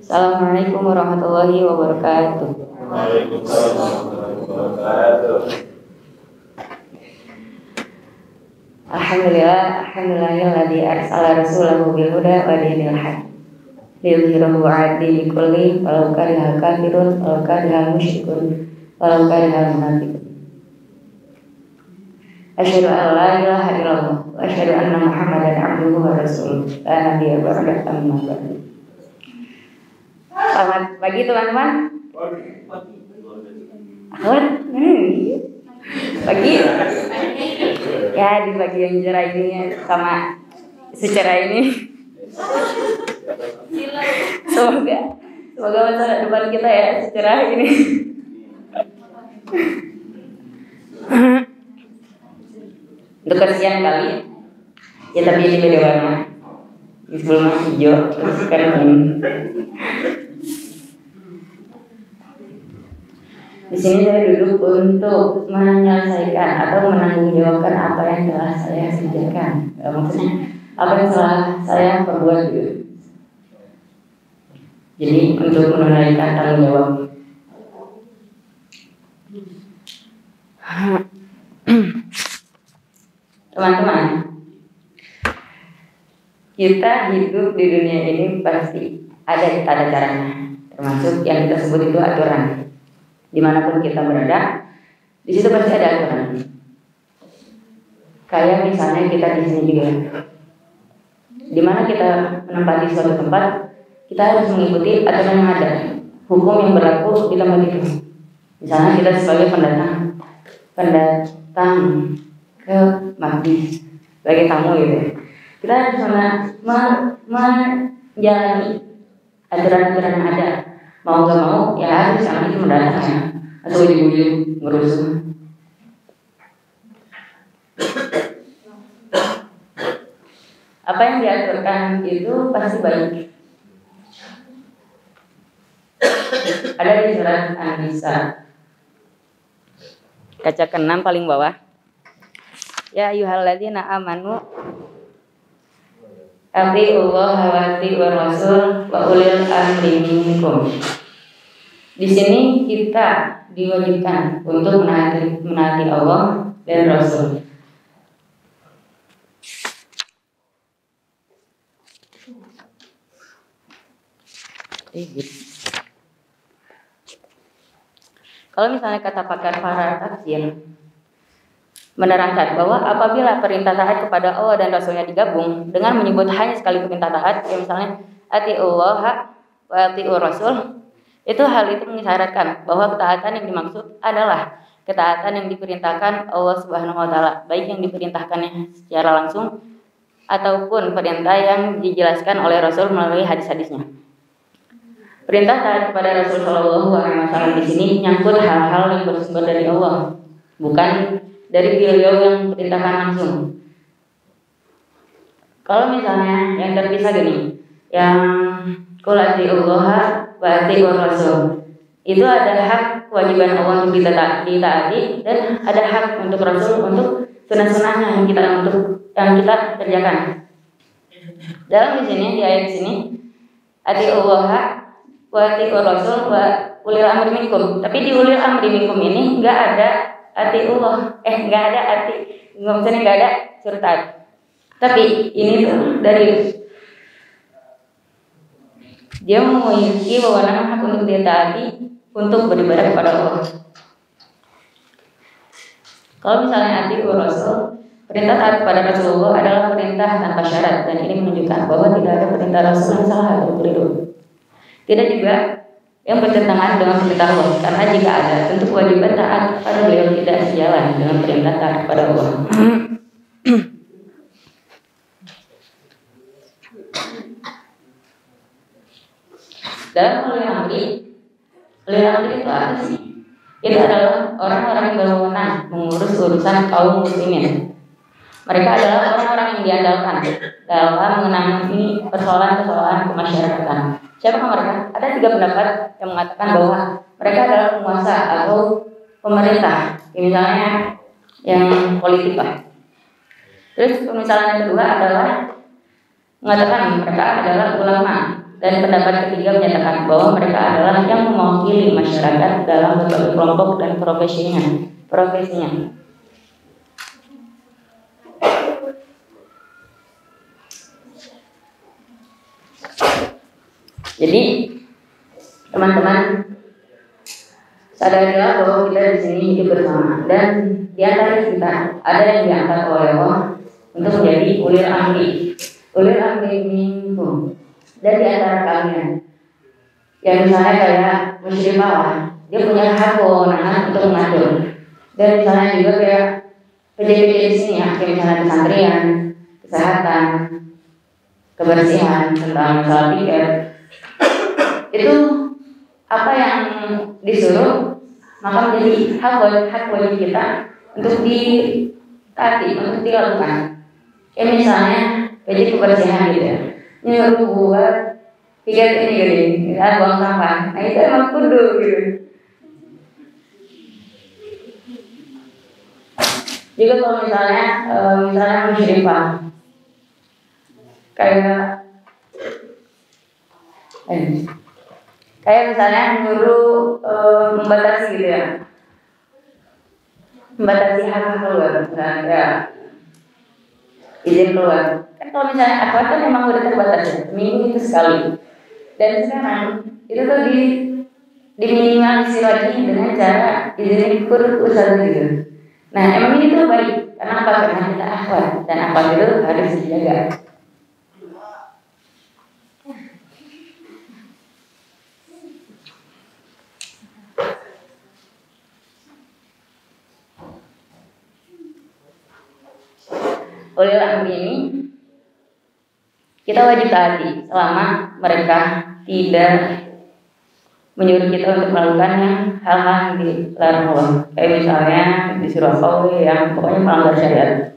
Assalamualaikum warahmatullahi wabarakatuh. Waalaikumsalam warahmatullahi wabarakatuh. Alhamdulillahilladzi arsala rasulahu bil huda wa dinil haq liyudhhirahu 'ala dini kulli walau karihal kafirun walau karihal musyrikun walau karihal munafiqun. Asyhadu an la ilaha illallah wa asyhadu anna Muhammadan 'abduhu wa rasuluh. La nabiyya ba'da amma ba'du. Selamat pagi teman-teman. Pagi. Ya di pagi yang cerah ini sama secerah ini. Semoga masa depan kita ya secerah ini. Untuk kesekian kali ya, tapi ini beda warna. Sebelumnya hijau, sekarang ini. Di sini saya duduk untuk menyelesaikan atau menanggungjawabkan apa yang telah saya kerjakan. Maksudnya apa yang telah saya perbuat gitu. Jadi untuk menunaikan tanggung jawab. Teman-teman, kita hidup di dunia ini pasti ada tata caranya, termasuk yang kita sebut itu aturan. Dimanapun kita berada, di situ pasti ada aturan. Kayak misalnya kita di sini juga, dimana kita menempati suatu tempat, kita harus mengikuti aturan yang ada, hukum yang berlaku di tempat itu. Misalnya kita sebagai pendatang ke masjid sebagai tamu gitu, kita harus menjalani aturan-aturan yang ada. Mau gak mau ya harus sama itu mendatang ya, atau ujung-ujung ngerusuh. Apa yang diaturkan itu pasti baik. Ada di surat An-Nisa kaca ke-6 paling bawah. Ya ayyuhalladzina amanu atiullaha wa atiur rasul wa ulil amri minkum. Di sini kita diwajibkan untuk menaati Allah dan Rasul. Kalau misalnya kata pakar para tafsir menerangkan bahwa apabila perintah taat kepada Allah dan Rasulnya digabung dengan menyebut hanya sekali perintah taat, ya misalnya atiullah wa atiur rasul, itu hal itu mengisyaratkan bahwa ketaatan yang dimaksud adalah ketaatan yang diperintahkan Allah Subhanahu wa taala, baik yang diperintahkannya secara langsung ataupun perintah yang dijelaskan oleh Rasul melalui hadis-hadisnya. Perintah taat kepada Rasul Shallallahu alaihi wasallam di sini menyangkut hal-hal yang bersumber dari Allah, bukan dari beliau yang perintahkan langsung. Kalau misalnya yang terpisah gini, yang qul atiullaha wa atiur rasul, itu ada hak kewajiban Allah untuk ditaati dan ada hak untuk Rasul untuk sunah-sunahnya yang kita kerjakan. Dalam di sini di ayat sini atiullaha wa atiur rasul wa ulil amri minkum, tapi di ulil amri minkum ini enggak ada atiullah, enggak ada surat taat. Tapi ini tuh dari dia memiliki wewenang hak untuk ditaati untuk beribadah kepada Allah. Kalau misalnya atiur rasul, perintah taat kepada Rasulullah adalah perintah tanpa syarat, dan ini menunjukkan bahwa tidak ada perintah Rasul yang salah atau keliru. Tidak juga yang bertentangan dengan perintah Allah, karena jika ada, tentu kewajiban taat kepada beliau tidak sejalan dengan perintah taat kepada Allah. Dalam ulil amri itu apa sih? Itu adalah orang-orang yang berwenang mengurus urusan kaum muslimin. Mereka adalah orang-orang yang diandalkan dalam menangani persoalan-persoalan kemasyarakatan. Siapa mereka? Ada 3 pendapat yang mengatakan bahwa mereka adalah penguasa atau pemerintah, misalnya yang politik lah. Terus pemisalan yang kedua adalah mengatakan mereka adalah ulama, dan pendapat ketiga menyatakan bahwa mereka adalah yang mewakili masyarakat dalam berbagai kelompok dan profesinya. Jadi teman-teman, sadarilah bahwa kita di sini hidup bersama, dan di antara kita ada yang diangkat oleh Allah untuk menjadi ulil amri minkum. Dan di antara kalian yang misalnya kayak musyrifah, dia punya hak kewenangan untuk mengatur. Dan misalnya juga kayak PJJ di sini ya, kayak misalnya pesantren, kesehatan, kebersihan, tentang masalah tiket, itu apa yang disuruh maka menjadi hak wajib kita untuk ditaati, untuk dilakukan. Kayak misalnya PJ kebersihan gitu ya, nyuruh buat tiket ini gini, ya, buang sampah. Nah itu emang kudu gitu. Juga kalau misalnya musyrifah, kayak misalnya nyuruh membatasi gitu ya, membatasi hak keluar, ya izin keluar. Kan kalau misalnya akhwat kan memang udah terbatas ya, seminggu itu sekali. Dan sekarang itu tuh diminimalisir lagi dengan cara izin ikut usaha gitu. Nah emang ini tuh baik, karena apa? Karena kita akhwat, dan akhwat itu harus dijaga. Oleh amri ini kita wajib taati selama mereka tidak menyuruh kita untuk melakukan hal-hal yang dilarang Allah. Kayak misalnya disuruh Allah yang pokoknya melanggar syariat.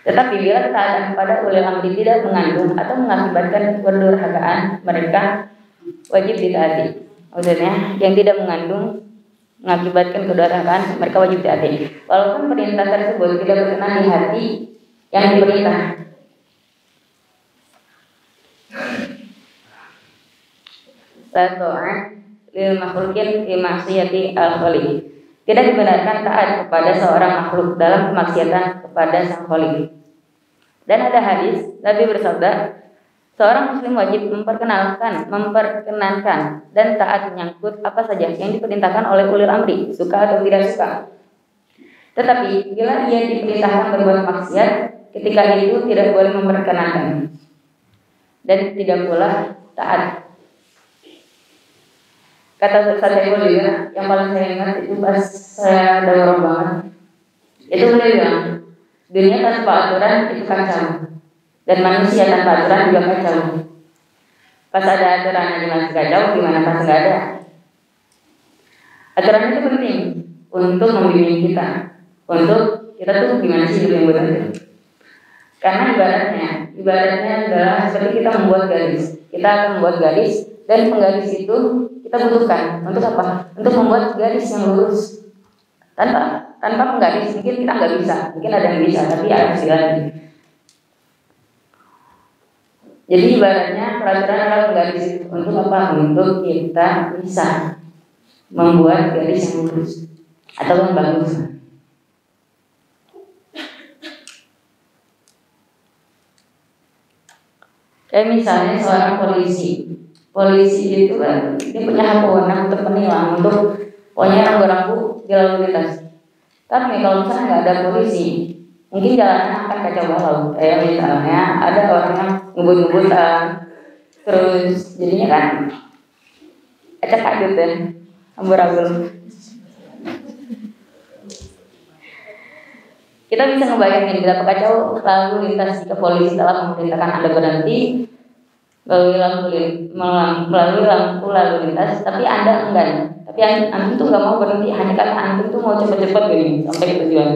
Tetapi bila ketaatan kepada ulil amri tidak mengandung atau mengakibatkan kedurhakaan, mereka wajib ditaati. Maksudnya yang tidak mengandung mengakibatkan kedurhakaan, mereka wajib ditaati. Walaupun perintah tersebut tidak berkenan di hati yang diperintah. La ta'at lil makhlukin fi ma'siyati al-khaliq. Tidak dibenarkan taat kepada seorang makhluk dalam kemaksiatan kepada sang khaliq. Dan ada hadis Nabi bersabda, seorang muslim wajib memperkenankan dan taat menyangkut apa saja yang diperintahkan oleh ulil amri, suka atau tidak suka. Tetapi bila ia diperintahkan berbuat maksiat, ketika itu tidak boleh memperkenankan dan tidak pula taat. Kata Ustaz Saiful juga, yang paling saya ingat itu pas saya daurah banget, itu beliau bilang, dunia tanpa aturan itu kacau, dan manusia tanpa aturan juga kacau. Pas ada aturan aja masih kacau, gimana pas nggak ada? Aturan itu penting untuk membimbing kita, untuk kita tuh gimana sih hidup yang benar. Karena ibaratnya adalah seperti kita membuat garis. Kita akan membuat garis, dan penggaris itu kita butuhkan untuk apa? Untuk membuat garis yang lurus. Tanpa penggaris mungkin kita nggak bisa. Mungkin ada yang bisa, tapi harus dilatih. Jadi ibaratnya peraturan adalah penggaris itu untuk apa? Untuk kita bisa membuat garis yang lurus atau yang bagus. Kayak misalnya seorang polisi itu kan dia punya hak wewenang untuk menilang, untuk pokoknya rambu-rambu di lalu lintas. Tapi kalau misalnya nggak ada polisi, mungkin jalanan akan kacau balau. Kayak misalnya ada orang yang ngebut-ngebutan, terus jadinya kan acak-adut ya, ambur-ambur. Kita bisa ngebayangin betapa kacau lalu lintas jika polisi telah memerintahkan Anda berhenti melalui lampu lalu lintas, tapi Anda enggan. Tapi Anda tuh nggak mau berhenti, hanya karena Anda tuh mau cepat-cepat gini sampai ke tujuan.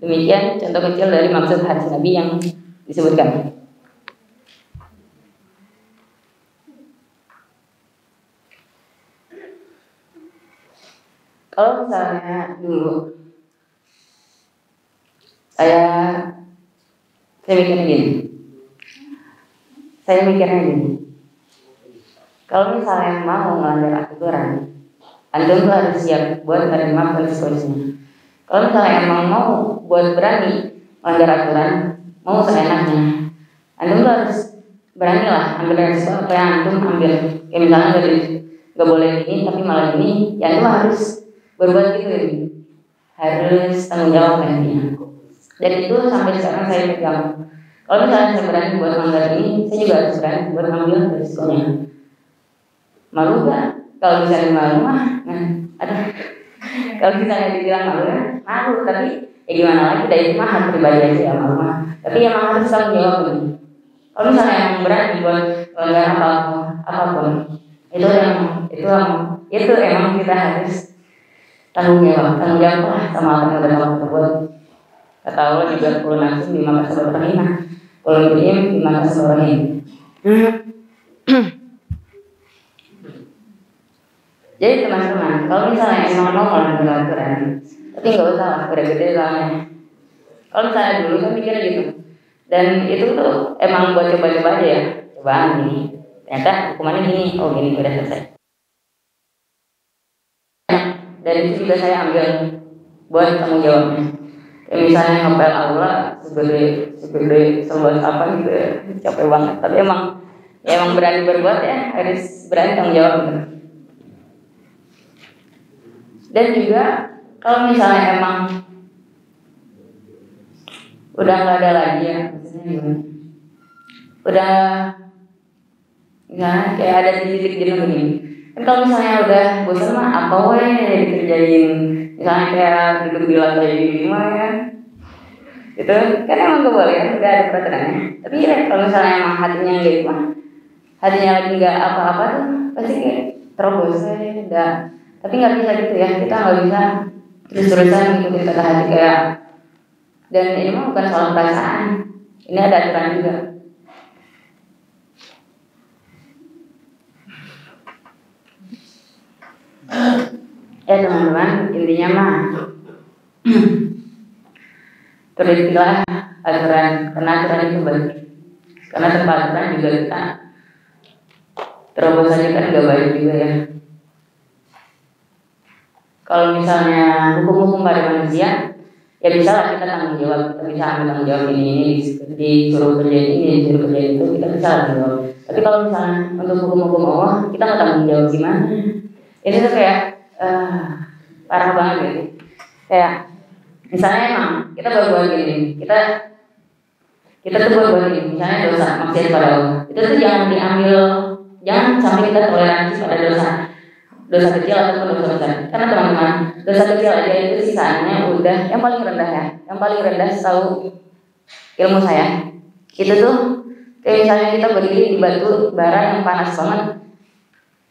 Demikian contoh kecil dari maksud hadis Nabi yang disebutkan. Kalau misalnya dulu saya Saya mikirnya gini. Kalau misalnya mau melanggar aturan, antum tuh harus siap buat menerima konsekuensinya. Kalau misalnya emang mau buat berani melanggar aturan, mau seenaknya, antum tuh harus berani lah ambil resiko apa yang antum ambil. Kayak misalnya nggak boleh ini tapi malah ini, ya antum harus berbuat gitu ya. Harus tanggung jawab nantinya. Dan itu sampai sekarang saya pegang. Kalau misalnya saya berani buat melanggar ini, saya juga harus berani buat ngambil resikonya. Malu gak? Kalau misalnya malu mah, kalau misalnya dibilang malu ya, malu. Tapi ya gimana lagi, dari itu mah hak pribadi aja ya malu mah. Tapi emang harus tanggung jawab nih. Kalau misalnya yang berani buat melanggar apapun, itu emang kita harus tanggung jawab lah sama apa yang udah kamu perbuat. Kata Allah juga kullu nafsin bima kasabat rahimah, kullu imri'in bima kasaba rahim. Jadi teman-teman, kalau misalnya emang mau melanggar aturan, tapi nggak usah lah, udah gede soalnya. Kalau misalnya dulu saya mikir gitu, dan itu tuh emang buat coba-coba aja ya, cobaan gini. Ternyata hukumannya gini, oh gini udah selesai. Dan itu juga saya ambil buat tanggung jawabnya. Kayak misalnya ngepel aula segede seluas apa gitu, capek banget. Tapi emang berani berbuat ya, harus berani tanggung jawab gitu. Dan juga kalau misalnya emang udah nggak ada lagi ya, maksudnya gimana? Udah nggak kayak ada di titik jenuh gini. Kan kalau misalnya udah bosan mah apa weh dikerjain, misalnya kayak duduk di lantai 5 ya, itu kan emang gak boleh ya, nggak ada peraturannya. Tapi ya kalau misalnya emang hatinya nggak itu mah, hatinya lagi nggak apa-apa tuh pasti kayak terobos udah. Tapi nggak bisa gitu ya, kita nggak bisa terus-terusan ngikutin kata hati kayak. Dan ini mah bukan soal perasaan, ini ada aturan juga. Ya teman-teman, intinya mah teritilah aturan, karena aturan itu baik. Karena tanpa aturan juga kita terobos aja kan nggak baik juga ya. Kalau misalnya hukum-hukum pada manusia, ya bisa lah kita tanggung jawab, kita bisa ambil tanggung jawab ini disuruh kerjain ini, disuruh kerjain itu, kita bisa tanggung jawab. Tapi kalau misalnya untuk hukum-hukum Allah, kita nggak tanggung jawab gimana? Ini tuh kayak parah banget gitu. Kayak misalnya emang kita berbuat gini, kita tuh berbuat gini, misalnya dosa maksiat pada Allah, itu tuh jangan sampai kita toleransi pada dosa kecil ataupun dosa besar. Karena teman-teman, dosa kecil aja itu sisanya udah yang paling rendah ya. Yang paling rendah setahu ilmu saya, itu tuh kayak misalnya kita berdiri di batu bara yang panas banget,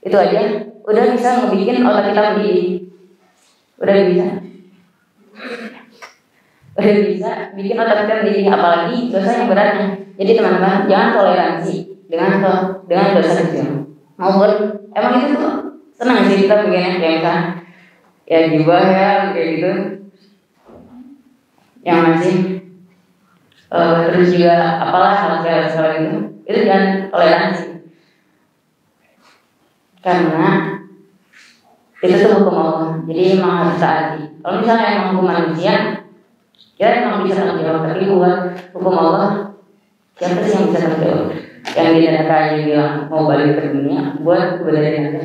itu aja udah bisa ngebikin otak kita mendidih. Udah bisa bikin otak kita mendidih, apalagi dosa yang beratnya. Jadi teman-teman, jangan toleransi dengan dosa kecil. Maupun emang itu tuh senang sih kita begini kayak misalnya ya gibah ya kayak gitu, yang masih terus juga apalah hal-hal itu jangan toleransi, karena itu tuh hukum Allah, jadi memang harus taati. Kalau misalnya emang hukum manusia, ya emang bisa tanggung jawab, tapi buat hukum Allah siapa sih yang bisa tanggung jawab? Yang di neraka aja bilang mau balik ke dunia buat kebaikan Anda.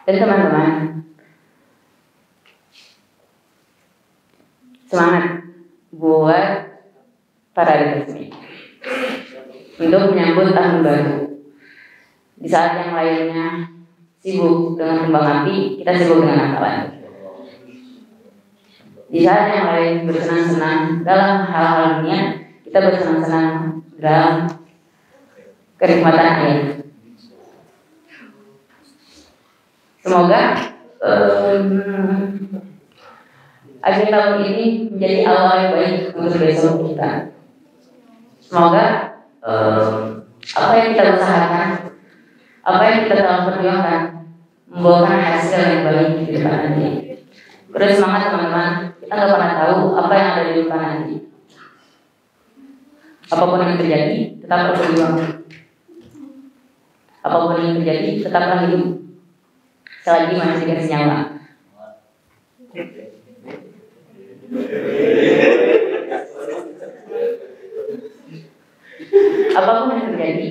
Dan teman-teman, semangat buat para resmi untuk menyambut tahun baru. Di saat yang lainnya sibuk dengan kembang api, kita sibuk dengan apa lagi? Di saat yang lain bersenang-senang dalam hal-hal dunia, kita bersenang-senang dalam kenikmatan air. Semoga akhir tahun ini menjadi awal yang baik untuk besok kita. Semoga apa yang kita usahakan, apa yang kita telah perjuangkan, membawakan hasil yang baik di depan nanti. Terus semangat teman-teman, kita nggak pernah tahu apa yang ada di depan nanti. Apapun yang terjadi, tetap berjuang. Apapun yang terjadi, tetaplah hidup selagi masih dikasih nyawa. Apapun yang terjadi,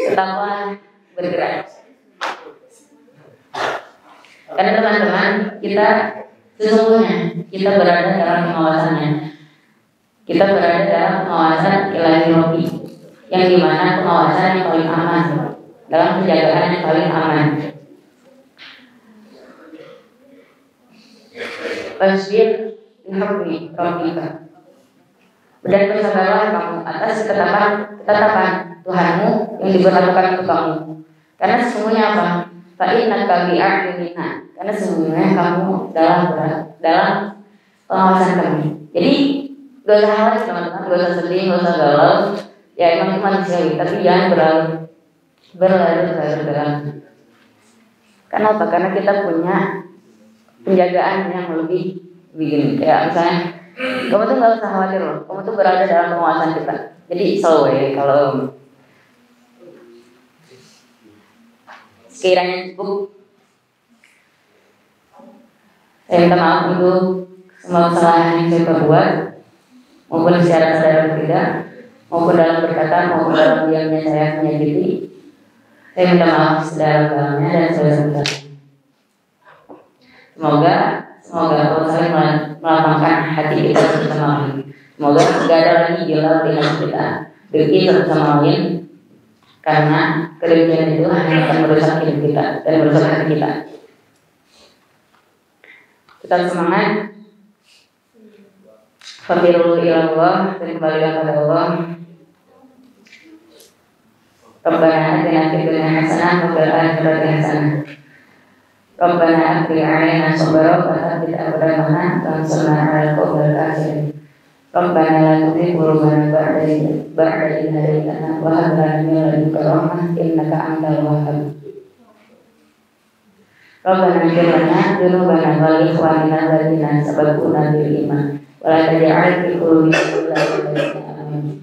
tetaplah bergerak. Karena teman-teman, kita sesungguhnya kita berada dalam pengawasannya. Kita berada dalam pengawasan Ilahi Rabbi, yang dimana pengawasan yang paling aman, dalam penjagaan yang paling aman. Fasbir bihukmi rabbika, dan bersabarlah kamu atas ketetapan Tuhanmu yang diberlakukan untuk kamu. Karena sesungguhnya apa? Fa innaka bi'ayunina, karena sesungguhnya kamu dalam pengawasan kami. Jadi gak usah khawatir teman-teman, gak usah sedih, gak usah galau. Ya emang itu manusiawi, tapi jangan berlarut-larut. Kenapa? Karena kita punya penjagaan yang lebih begini. Kayak misalnya, kamu tuh gak usah khawatir loh, kamu tuh berada dalam pengawasan kita. Jadi selalu kalau sekiranya cukup, saya minta maaf untuk semua kesalahan yang saya perbuat, maupun secara sadar atau tidak, maupun dalam berkata maupun dalam diamnya saya menyakiti. Saya minta maaf sedalam-dalamnya dan sebesar-besarnya. Semoga Allah saling melapangkan hati kita satu sama lain. Semoga tidak ada lagi gila di hati kita, dengki satu sama lain, karena kedengkian itu hanya akan merusak hidup kita dan merusak hati kita. Tetap semangat. Fafirul ilallah, kembalilah kepada Allah. Rabbana atina fid dunya hasanah wa fil akhirati hasanah. Rabbana afrigh 'alaina sabra wa tsabbit aqdamana wansurna 'alal qawmil kafirin. Rabbana la tuzigh qulubana ba'da idh hadaytana wa hab lana min ladunka rahmah innaka antal wahhab. Rabbana ighfir lana dzunubana wa li ikhwanina alladziina sabaquna bil iman wa la taj'al fi qulubina ghillan lil ladzina amanu.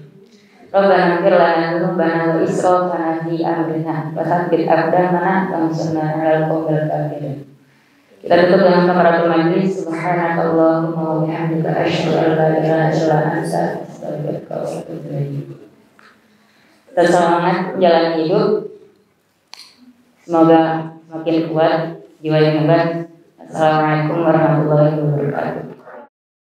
Rabbana ighfir lana dzunubana wa israfana fi amrina wa tsabbit aqdamana wansurna 'alal qawmil kafirin. Kita tutup dengan kafaratul majlis. Subhanakallahumma wa bihamdika asyhadu an la ilaha illa anta astaghfiruka wa atubu ilaik. Kita semangat menjalani hidup. Semoga makin kuat jiwa yang hebat. Assalamualaikum warahmatullahi wabarakatuh.